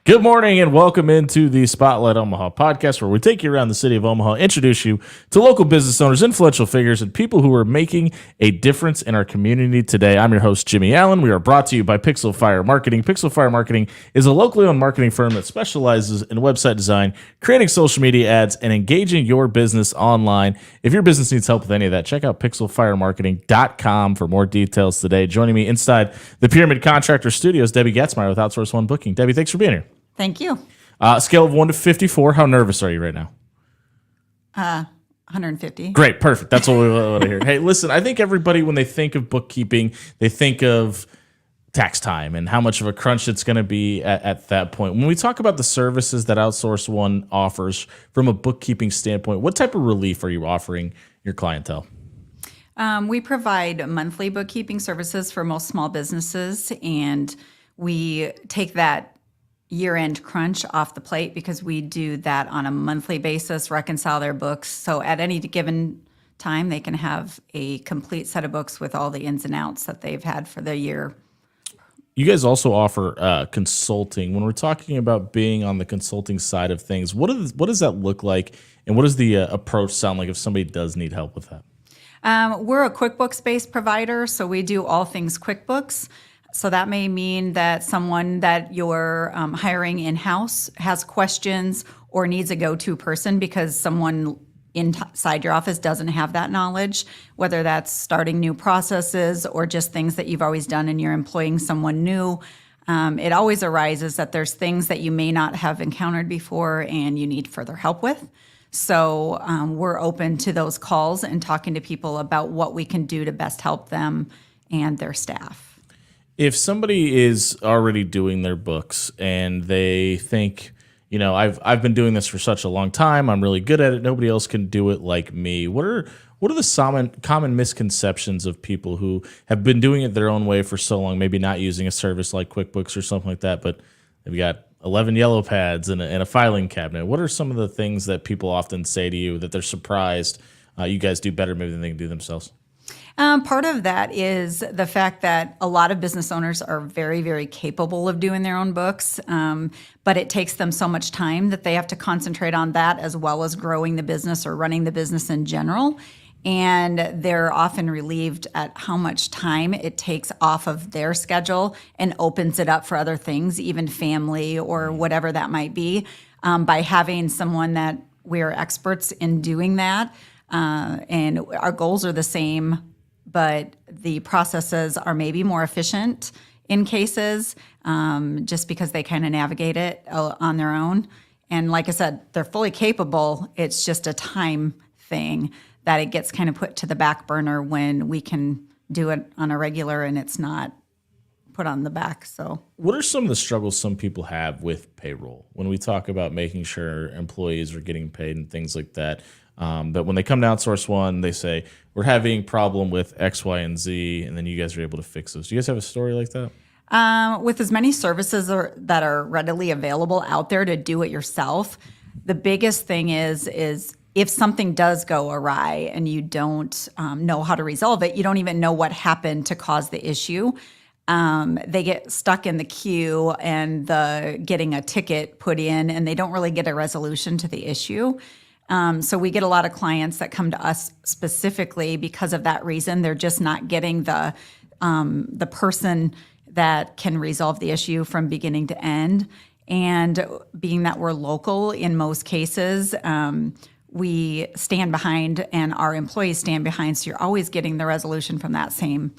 Good morning and welcome into the Spotlight Omaha podcast, where we take you around the city of Omaha, introduce you to local business owners, influential figures, and people who are making a difference in our community today. I'm your host, Jimmy Allen. We are brought to you by Pixel Fire Marketing. Pixel Fire Marketing is a locally owned marketing firm that specializes in website design, creating social media ads, and engaging your business online. If your business needs help with any of that, check out pixelfiremarketing.com for more details today. Joining me inside the Pyramid Contractor Studios, Debbie Gatzemeyer with Outsource One Booking. Debbie, thanks for being here. Thank you. Scale of 1 to 54. How nervous are you right now? 150. Great. Perfect. That's what we want to hear. Hey, listen, I think everybody, when they think of bookkeeping, they think of tax time and how much of a crunch it's going to be at that point. When we talk about the services that Outsource One offers from a bookkeeping standpoint, what type of relief are you offering your clientele? We provide monthly bookkeeping services for most small businesses, and we take that year-end crunch off the plate because we do that on a monthly basis, reconcile their books. So at any given time, they can have a complete set of books with all the ins and outs that they've had for the year. You guys also offer consulting. When we're talking about being on the consulting side of things, what does that look like, and what does the approach sound like if somebody does need help with that? We're a QuickBooks-based provider, so we do all things QuickBooks. So that may mean that someone that you're hiring in-house has questions or needs a go-to person because someone inside your office doesn't have that knowledge, whether that's starting new processes or just things that you've always done and you're employing someone new. It always arises that there's things that you may not have encountered before and you need further help with. So we're open to those calls and talking to people about what we can do to best help them and their staff. If somebody is already doing their books and they think, you know, I've been doing this for such a long time, I'm really good at it, nobody else can do it like me. What are the common misconceptions of people who have been doing it their own way for so long, maybe not using a service like QuickBooks or something like that, but they've got 11 yellow pads and a filing cabinet? What are some of the things that people often say to you that they're surprised you guys do better maybe than they can do themselves? Part of that is the fact that a lot of business owners are very, very capable of doing their own books, but it takes them so much time that they have to concentrate on that as well as growing the business or running the business in general. And they're often relieved at how much time it takes off of their schedule and opens it up for other things, even family or whatever that might be, by having someone that we're experts in doing that. And our goals are the same, but the processes are maybe more efficient in cases, just because they kind of navigate it on their own. And like I said, they're fully capable. It's just a time thing that it gets kind of put to the back burner when we can do it on a regular and it's not put on the back. So what are some of the struggles some people have with payroll when we talk about making sure employees are getting paid and things like that? But when they come to Outsource One, they say, we're having a problem with X, Y, and Z, and then you guys are able to fix those. Do you guys have a story like that? With as many services that are readily available out there to do it yourself, the biggest thing is if something does go awry and you don't know how to resolve it, you don't even know what happened to cause the issue. They get stuck in the queue and getting a ticket put in, and they don't really get a resolution to the issue. So we get a lot of clients that come to us specifically because of that reason. They're just not getting the person that can resolve the issue from beginning to end. And being that we're local in most cases, we stand behind and our employees stand behind. So you're always getting the resolution from that same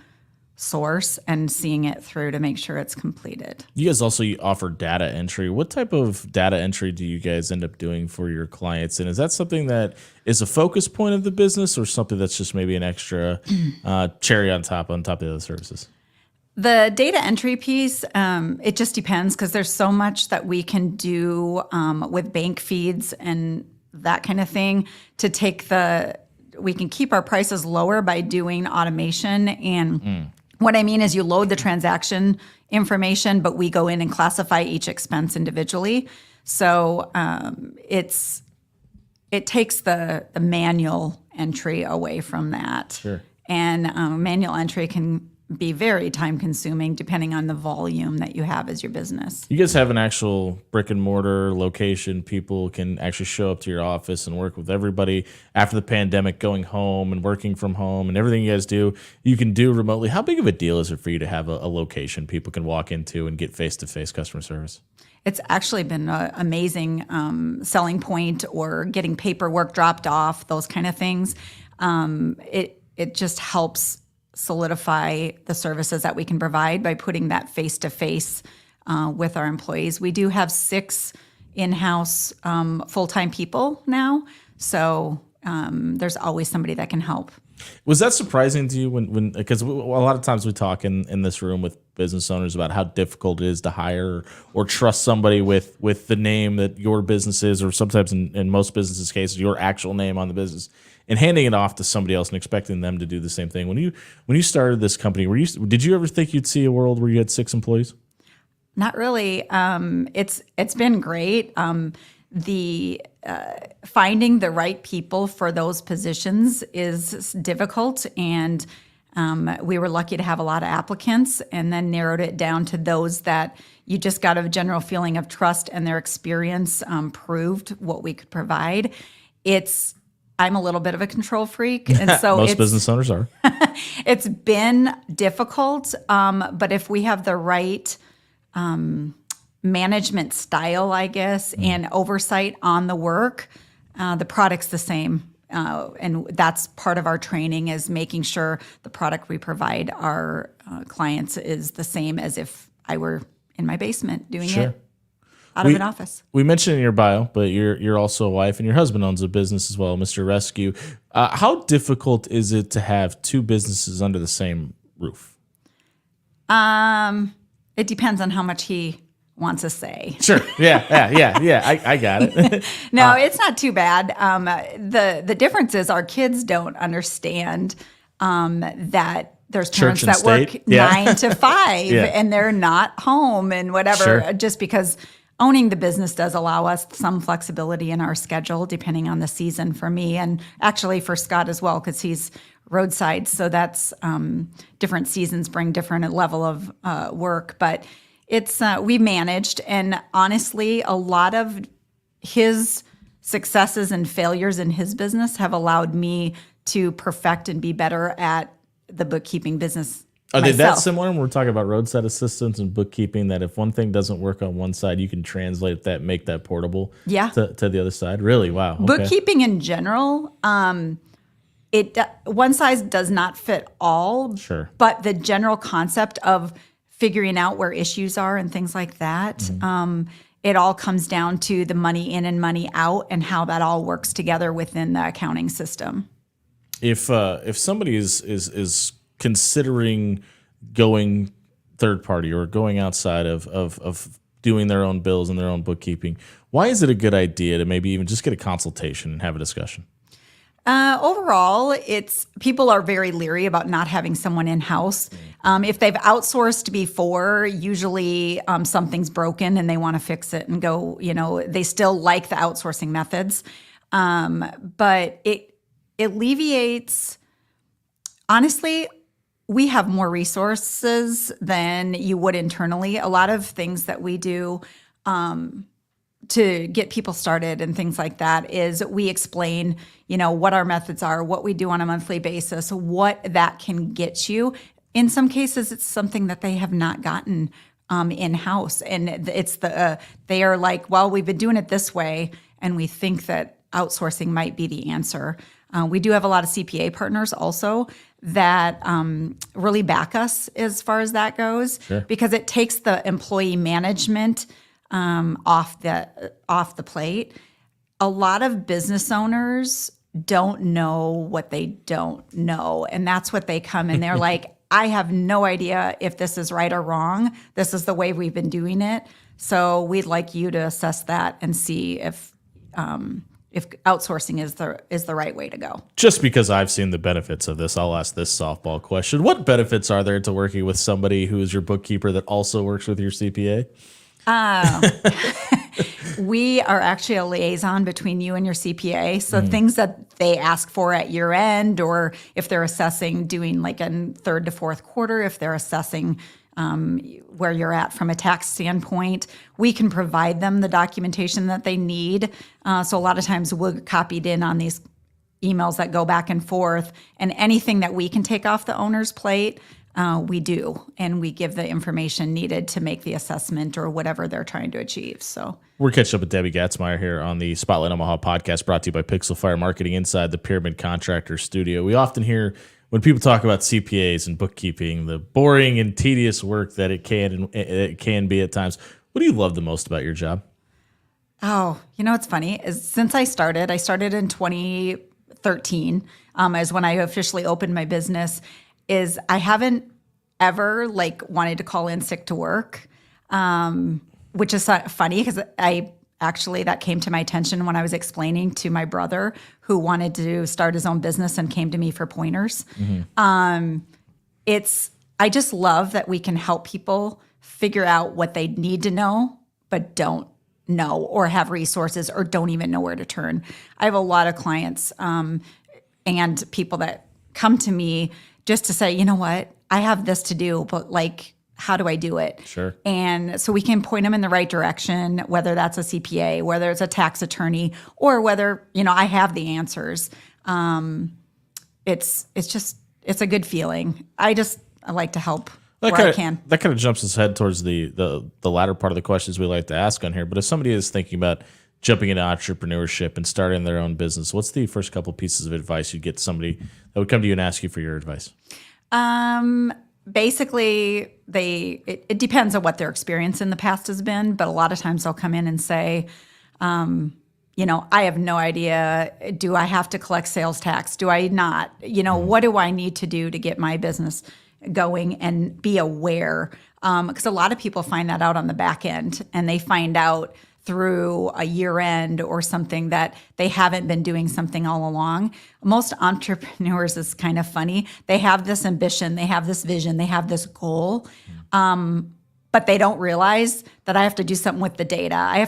source and seeing it through to make sure it's completed. You guys also offer data entry. What type of data entry do you guys end up doing for your clients? And is that something that is a focus point of the business or something that's just maybe an extra cherry on top of the other services? The data entry piece, it just depends because there's so much that we can do with bank feeds and that kind of thing to take we can keep our prices lower by doing automation. And what I mean is you load the transaction information, but we go in and classify each expense individually. So it takes the manual entry away from that. Sure. And manual entry can be very time consuming depending on the volume that you have as your business. You guys have an actual brick and mortar location. People can actually show up to your office and work with everybody after the pandemic, going home and working from home, and everything you guys do, you can do remotely. How big of a deal is it for you to have a location people can walk into and get face-to-face customer service? It's actually been an amazing selling point, or getting paperwork dropped off, those kind of things. It just helps solidify the services that we can provide by putting that face-to-face with our employees. We do have 6 in-house full-time people now, so there's always somebody that can help. Was that surprising to you when because a lot of times we talk in this room with business owners about how difficult it is to hire or trust somebody with the name that your business is, or sometimes in most businesses' cases, your actual name on the business, and handing it off to somebody else and expecting them to do the same thing. When you started this company, did you ever think you'd see a world where you had 6 employees? Not really. It's been great. The finding the right people for those positions is difficult, and we were lucky to have a lot of applicants, and then narrowed it down to those that you just got a general feeling of trust, and their experience proved what we could provide. I'm a little bit of a control freak, and so most business owners are. It's been difficult, but if we have the right management style, I guess, and oversight on the work, the product's the same. And that's part of our training, is making sure the product we provide our clients is the same as if I were in my basement doing it out of an office. We mentioned in your bio, but you're also a wife, and your husband owns a business as well, Mr. Rescue. How difficult is it to have 2 businesses under the same roof? It depends on how much he wants to say. Sure. Yeah. I got it. No, it's not too bad. The difference is our kids don't understand that there's parents that work 9 to 5 and they're not home and whatever, just because owning the business does allow us some flexibility in our schedule depending on the season for me, and actually for Scott as well, because he's roadside. So that's different seasons bring different level of work, but it's we managed, and honestly, a lot of his successes and failures in his business have allowed me to perfect and be better at the bookkeeping business. Are they that similar when we're talking about roadside assistance and bookkeeping, that if one thing doesn't work on one side, you can translate that, make that portable to the other side? Really? Wow. Okay. Bookkeeping in general, one size does not fit all. Sure. But the general concept of figuring out where issues are and things like that, it all comes down to the money in and money out and how that all works together within the accounting system. If somebody is considering going third party or going outside of doing their own bills and their own bookkeeping, why is it a good idea to maybe even just get a consultation and have a discussion? Overall, people are very leery about not having someone in-house. If they've outsourced before, usually something's broken and they want to fix it and go, they still like the outsourcing methods. But it alleviates, honestly, we have more resources than you would internally. A lot of things that we do to get people started and things like that is we explain, what our methods are, what we do on a monthly basis, what that can get you. In some cases, it's something that they have not gotten in-house. And they are like, well, we've been doing it this way, and we think that outsourcing might be the answer. We do have a lot of CPA partners also that really back us as far as that goes, because it takes the employee management off the plate. A lot of business owners don't know what they don't know, and that's what they come and they're like, I have no idea if this is right or wrong. This is the way we've been doing it. So we'd like you to assess that and see if outsourcing is the right way to go. Just because I've seen the benefits of this, I'll ask this softball question. What benefits are there to working with somebody who is your bookkeeper that also works with your CPA? We are actually a liaison between you and your CPA. So things that they ask for at year end, or if they're assessing doing like in third to fourth quarter, if they're assessing where you're at from a tax standpoint, we can provide them the documentation that they need. So a lot of times we'll get copied in on these emails that go back and forth, and anything that we can take off the owner's plate, we do, and we give the information needed to make the assessment or whatever they're trying to achieve. So we're catching up with Debbie Gatzemeyer here on the Spotlight Omaha podcast, brought to you by Pixel Fire Marketing inside the Pyramid Contractor Studio. We often hear when people talk about CPAs and bookkeeping, the boring and tedious work that it can be at times. What do you love the most about your job? Oh, what's funny is since I started in 2013, is when I officially opened my business, is I haven't ever wanted to call in sick to work, which is funny because that came to my attention when I was explaining to my brother who wanted to start his own business and came to me for pointers. I just love that we can help people figure out what they need to know, but don't know or have resources or don't even know where to turn. I have a lot of clients and people that come to me just to say, you know what, I have this to do, but how do I do it? Sure. And so we can point them in the right direction, whether that's a CPA, whether it's a tax attorney, or whether, I have the answers. It's a good feeling. I like to help where I can. That kind of jumps us head towards the latter part of the questions we like to ask on here. But if somebody is thinking about jumping into entrepreneurship and starting their own business, what's the first couple pieces of advice you'd get somebody that would come to you and ask you for your advice? Basically, it depends on what their experience in the past has been, but a lot of times they'll come in and say, I have no idea. Do I have to collect sales tax? Do I not? What do I need to do to get my business going and be aware? Because a lot of people find that out on the back end, and they find out through a year end or something that they haven't been doing something all along. Most entrepreneurs is kind of funny. They have this ambition, they have this vision, they have this goal, but they don't realize that I have to do something with the data. I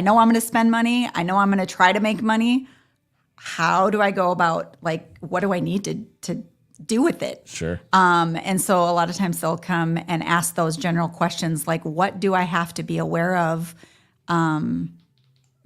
know I'm going to spend money. I know I'm going to try to make money. How do I go about, what do I need to do with it? Sure. And so a lot of times they'll come and ask those general questions like, what do I have to be aware of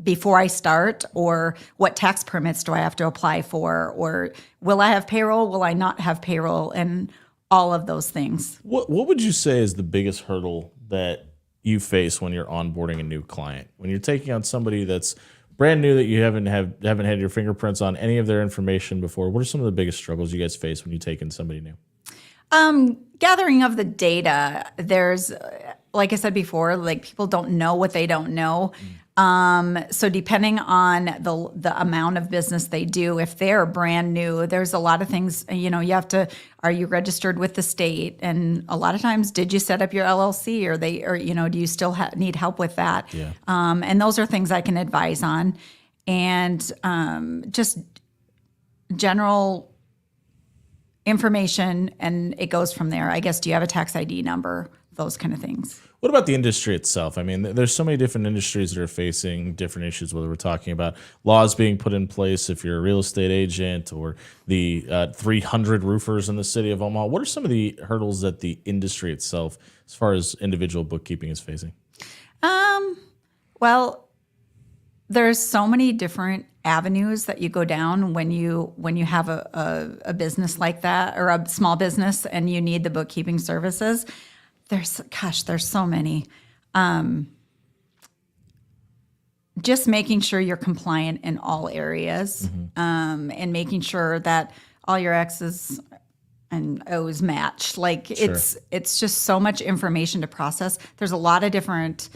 before I start, or what tax permits do I have to apply for, or will I have payroll, will I not have payroll, and all of those things. What would you say is the biggest hurdle that you face when you're onboarding a new client? When you're taking on somebody that's brand new that you haven't had your fingerprints on any of their information before, what are some of the biggest struggles you guys face when you take in somebody new? Gathering of the data. There's, like I said before, people don't know what they don't know. So depending on the amount of business they do, if they're brand new, there's a lot of things, you have to, are you registered with the state? And a lot of times, did you set up your LLC, or do you still need help with that? Yeah. And those are things I can advise on. And just general information, and it goes from there. I guess, do you have a tax ID number? Those kind of things. What about the industry itself? I mean, there's so many different industries that are facing different issues, whether we're talking about laws being put in place if you're a real estate agent, or the 300 roofers in the city of Omaha. What are some of the hurdles that the industry itself, as far as individual bookkeeping, is facing? Well, there's so many different avenues that you go down when you have a business like that, or a small business, and you need the bookkeeping services. There's so many. Just making sure you're compliant in all areas, and making sure that all your X's and O's match. Sure. It's just so much information to process. There's a lot of different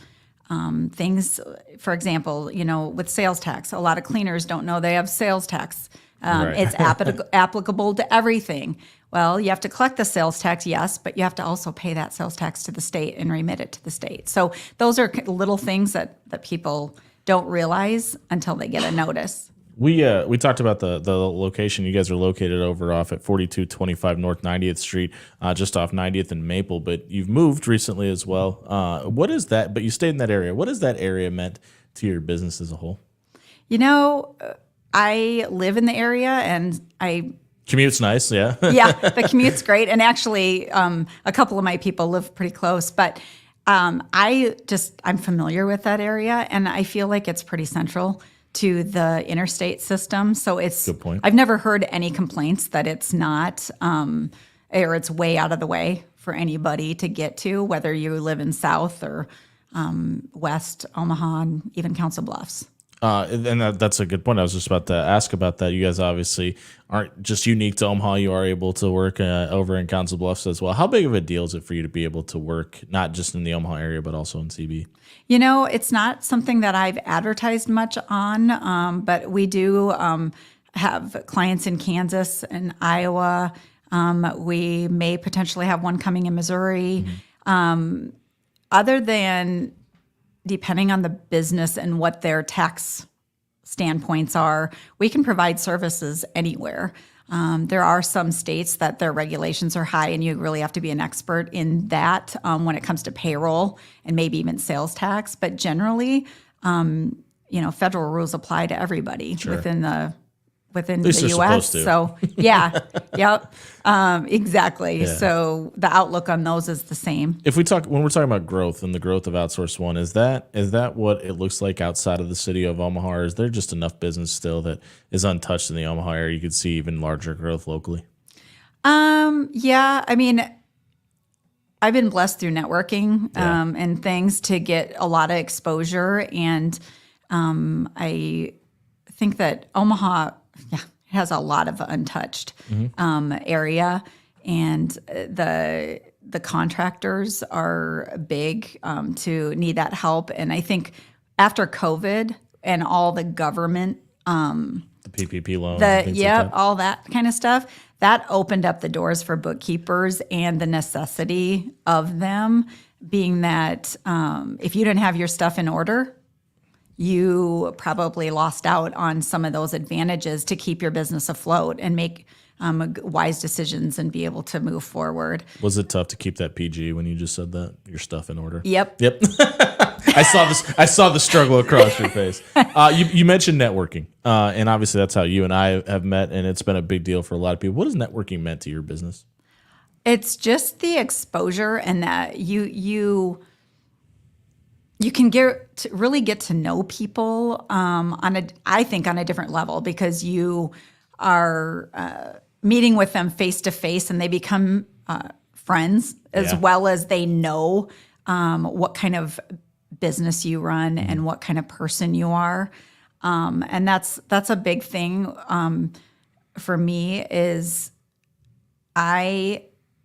things. For example, with sales tax, a lot of cleaners don't know they have sales tax. Right. It's applicable to everything. Well, you have to collect the sales tax, yes, but you have to also pay that sales tax to the state and remit it to the state. So those are little things that people don't realize until they get a notice. We talked about the location. You guys are located over off at 4225 North 90th Street, just off 90th and Maple. But you've moved recently as well. What is that? But you stayed in that area. What has that area meant to your business as a whole? I live in the area, and Commute's nice, yeah. yeah, the commute's great. And actually, a couple of my people live pretty close, but I'm familiar with that area, and I feel like it's pretty central to the interstate system. So Good point. I've never heard any complaints that it's not, or it's way out of the way for anybody to get to, whether you live in South or West Omaha and even Council Bluffs. And that's a good point. I was just about to ask about that. You guys obviously aren't just unique to Omaha. You are able to work over in Council Bluffs as well. How big of a deal is it for you to be able to work not just in the Omaha area, but also in CB? It's not something that I've advertised much on, but we do have clients in Kansas and Iowa. We may potentially have one coming in Missouri. Other than depending on the business and what their tax standpoints are, we can provide services anywhere. There are some states that their regulations are high, and you really have to be an expert in that when it comes to payroll and maybe even sales tax. But generally, federal rules apply to everybody within the U.S. So yeah, yep, exactly. Yeah. So the outlook on those is the same. When we're talking about growth and the growth of Outsource One, is that what it looks like outside of the city of Omaha, or is there just enough business still that is untouched in the Omaha area? You could see even larger growth locally. Yeah, I mean, I've been blessed through networking and things to get a lot of exposure, and I think that Omaha has a lot of untouched area, and the contractors are big to need that help. And I think after COVID and all the government, the PPP loan, all that kind of stuff, that opened up the doors for bookkeepers and the necessity of them, being that if you didn't have your stuff in order, you probably lost out on some of those advantages to keep your business afloat and make wise decisions and be able to move forward. Was it tough to keep that PG when you just said that? Your stuff in order? Yep. I saw the struggle across your face. You mentioned networking, and obviously that's how you and I have met, and it's been a big deal for a lot of people. What has networking meant to your business? It's just the exposure, and that you can really get to know people on a different level, because you are meeting with them face to face, and they become friends as well as they know what kind of business you run and what kind of person you are, and that's a big thing for me. Is I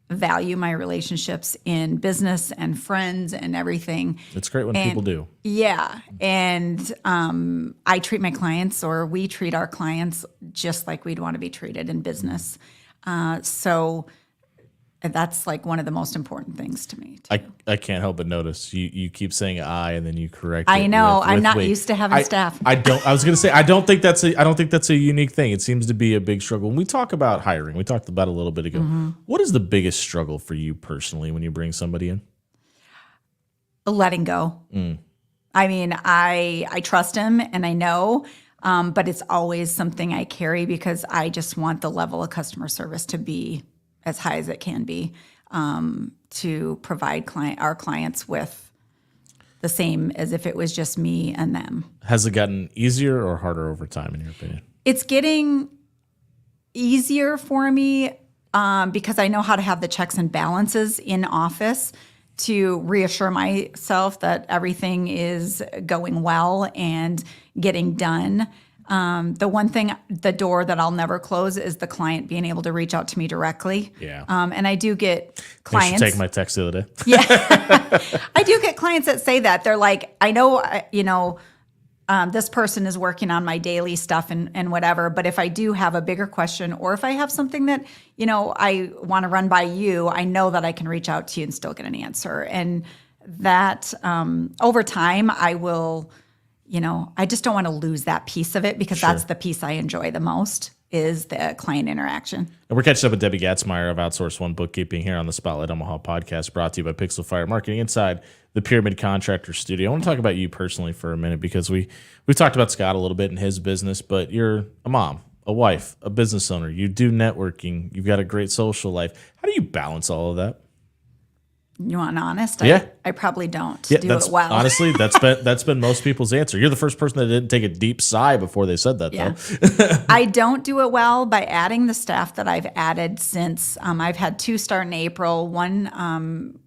value my relationships in business and friends and everything. It's great when people do. Yeah. And I treat my clients, or we treat our clients just like we'd want to be treated in business. So that's like one of the most important things to me, too. I can't help but notice you keep saying I, and then you correct I it know. with I'm not we. used to having staff. I was going to say I don't think that's a unique thing. It seems to be a big struggle. When we talk about hiring, we talked about it a little bit ago. What is the biggest struggle for you personally when you bring somebody in? Letting go. I mean, I trust him, and I know, but it's always something I carry, because I just want the level of customer service to be as high as it can be, to provide our clients with the same as if it was just me and them. Has it gotten easier or harder over time, in your opinion? It's getting easier for me because I know how to have the checks and balances in office to reassure myself that everything is going well and getting done. The one thing, the door that I'll never close, is the client being able to reach out to me directly. Yeah. And I do get clients. You should take my text the other day. Yeah. I do get clients that say that. They're like, I know, this person is working on my daily stuff and whatever, but if I do have a bigger question, or if I have something that, I want to run by you, I know that I can reach out to you and still get an answer. And that over time, I will I just don't want to lose that piece of it because Sure. that's the piece I enjoy the most is the client interaction. And we're catching up with Debbie Gatzemeyer of Outsource One Bookkeeping here on the Spotlight Omaha podcast, brought to you by Pixel Fire Marketing inside the Pyramid Contractor Studio. I want to talk about you personally for a minute because we've talked about Scott a little bit in his business, but you're a mom, a wife, a business owner. You do networking. You've got a great social life. How do you balance all of that? You want honest? Yeah. I probably don't Yeah, do that's it well. honestly that's been most people's answer. You're the first person that didn't take a deep sigh before they said that, Yeah. though. I don't do it well by adding the staff that I've added since I've had 2 start in April. One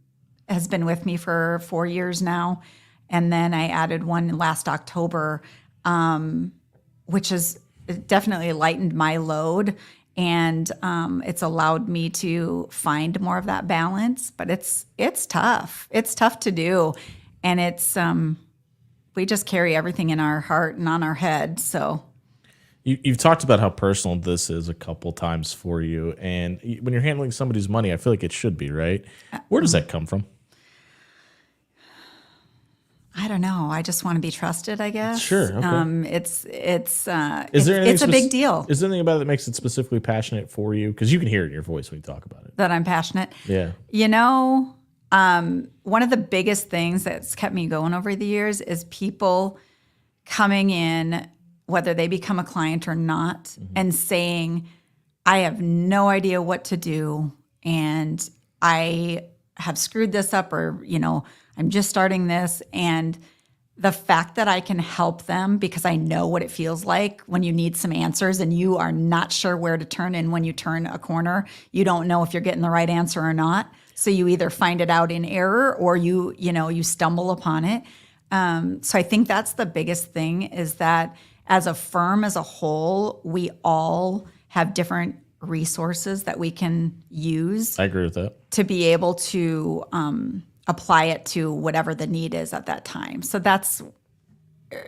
has been with me for 4 years now, and then I added one last October, which has definitely lightened my load, and it's allowed me to find more of that balance. But it's tough. It's tough to do, and it's we just carry everything in our heart and on our head. So You've talked about how personal this is a couple times for you, and when you're handling somebody's money, I feel like it should be, right? Where does that come from? I don't know. I just want to be trusted, I guess. Sure, okay. It's Is there it's a big deal Is there anything about it that makes it specifically passionate for you? Because you can hear it in your voice when you talk about it. that I'm passionate. Yeah. One of the biggest things that's kept me going over the years is people coming in, whether they become a client or not, and saying, I have no idea what to do, and I have screwed this up, or, I'm just starting this. And the fact that I can help them because I know what it feels like when you need some answers and you are not sure where to turn. And when you turn a corner, you don't know if you're getting the right answer or not. So you either find it out in error or you stumble upon it. So I think that's the biggest thing, is that as a firm as a whole, we all have different resources that we can use. I agree with that. To be able to apply it to whatever the need is at that time. So that's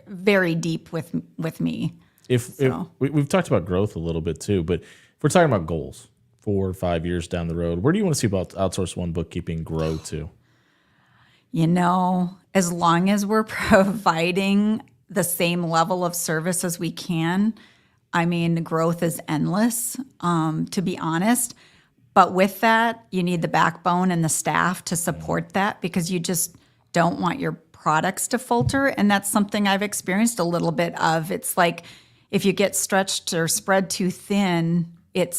very deep with me. If we've talked about growth a little bit too, but if we're talking about goals 4 or 5 years down the road, where do you want to see about Outsource One Bookkeeping grow to? As long as we're providing the same level of service as we can, growth is endless, to be honest. But with that, you need the backbone and the staff to support that, because you just don't want your products to falter. And that's something I've experienced a little bit of. It's like if you get stretched or spread too thin, it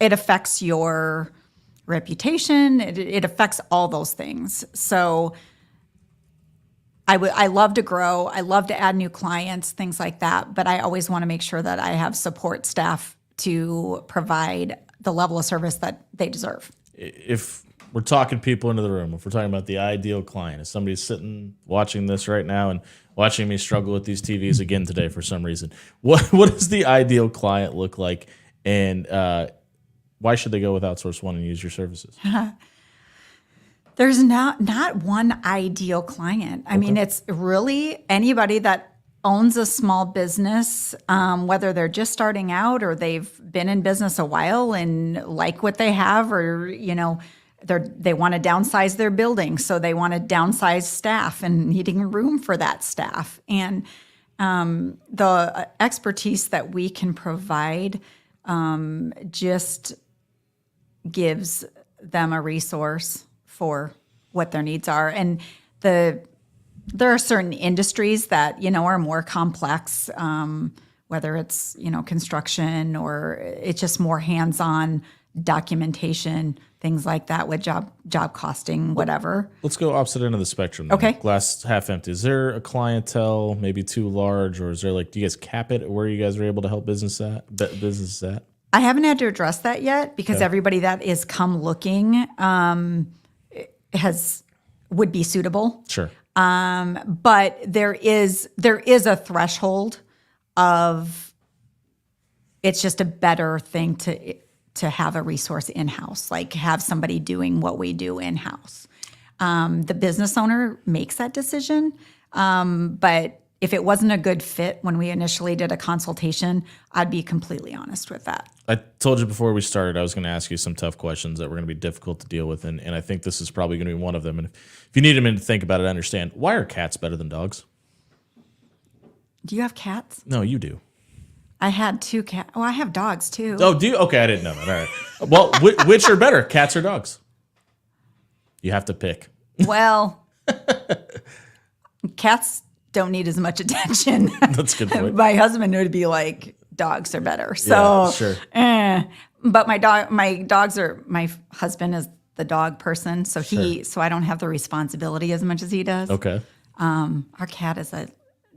affects your reputation. It affects all those things. So I love to grow. I love to add new clients, things like that. But I always want to make sure that I have support staff to provide the level of service that they deserve. If we're talking people into the room, if we're talking about the ideal client, if somebody's sitting watching this right now and watching me struggle with these TVs again today for some reason, what does the ideal client look like, and why should they go with Outsource One and use your services? There's not one ideal client. I mean, it's really anybody that owns a small business, whether they're just starting out or they've been in business a while and like what they have, or they want to downsize their building, so they want to downsize staff and needing room for that staff. And the expertise that we can provide just gives them a resource for what their needs are. And there are certain industries that, are more complex, whether it's, construction, or it's just more hands-on documentation, things like that with job costing, whatever. Let's go opposite end of the spectrum then. Okay. Glass half empty. Is there a clientele maybe too large, or is there do you guys cap it where you guys are able to help business at? I haven't had to address that yet, because everybody that is come looking would be suitable. Sure. But there is a threshold of, it's just a better thing to have a resource in-house, like have somebody doing what we do in-house. The business owner makes that decision, but if it wasn't a good fit when we initially did a consultation, I'd be completely honest with that. I told you before we started I was going to ask you some tough questions that were going to be difficult to deal with, and I think this is probably going to be one of them. And if you need a minute to think about it, understand, why are cats better than dogs? Do you have cats? No, you do. I had 2 cats. Oh, I have dogs too. Oh, do you? Okay, I didn't know that. All right. Well, which are better, cats or dogs? You have to pick. Well, cats don't need as much attention. That's a good point. My husband would be like, dogs are better. So, yeah, sure. But my husband is the dog person. So so I don't have the responsibility as much as he does. Okay. Our cat is a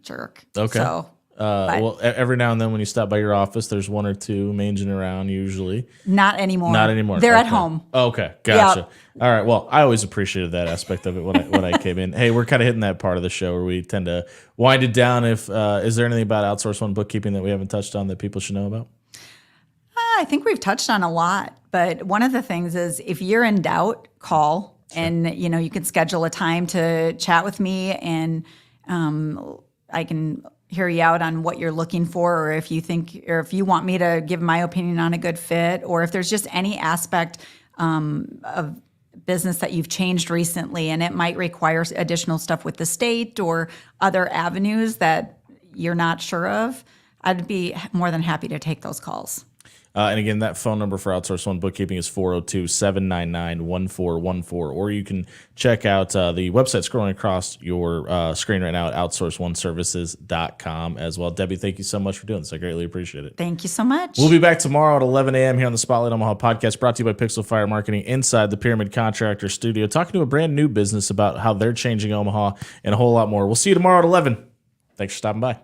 jerk. Okay. So, well, every now and then when you stop by your office, there's 1 or 2 manging around usually. Not anymore. Not anymore. They're okay. at home. Okay, gotcha. Yep. All right. Well, I always appreciated that aspect of it when I came in. Hey, we're kind of hitting that part of the show where we tend to wind it down. If is there anything about Outsource One bookkeeping that we haven't touched on that people should know about? I think we've touched on a lot, but one of the things is if you're in doubt, call. Sure. And you can schedule a time to chat with me, and I can hear you out on what you're looking for, or if you want me to give my opinion on a good fit, or if there's just any aspect of business that you've changed recently and it might require additional stuff with the state or other avenues that you're not sure of, I'd be more than happy to take those calls. And again, that phone number for Outsource One Bookkeeping is 402-799-1414. Or you can check out the website scrolling across your screen right now at outsourceoneservices.com as well. Debbie, thank you so much for doing this. I greatly appreciate it. Tame you so much. We'll be back tomorrow at 11 a.m. here on the Spotlight Omaha podcast, brought to you by Pixel Fire Marketing inside the Pyramid Contractor Studio, talking to a brand new business about how they're changing Omaha and a whole lot more. We'll see you tomorrow at 11. Thanks for stopping by.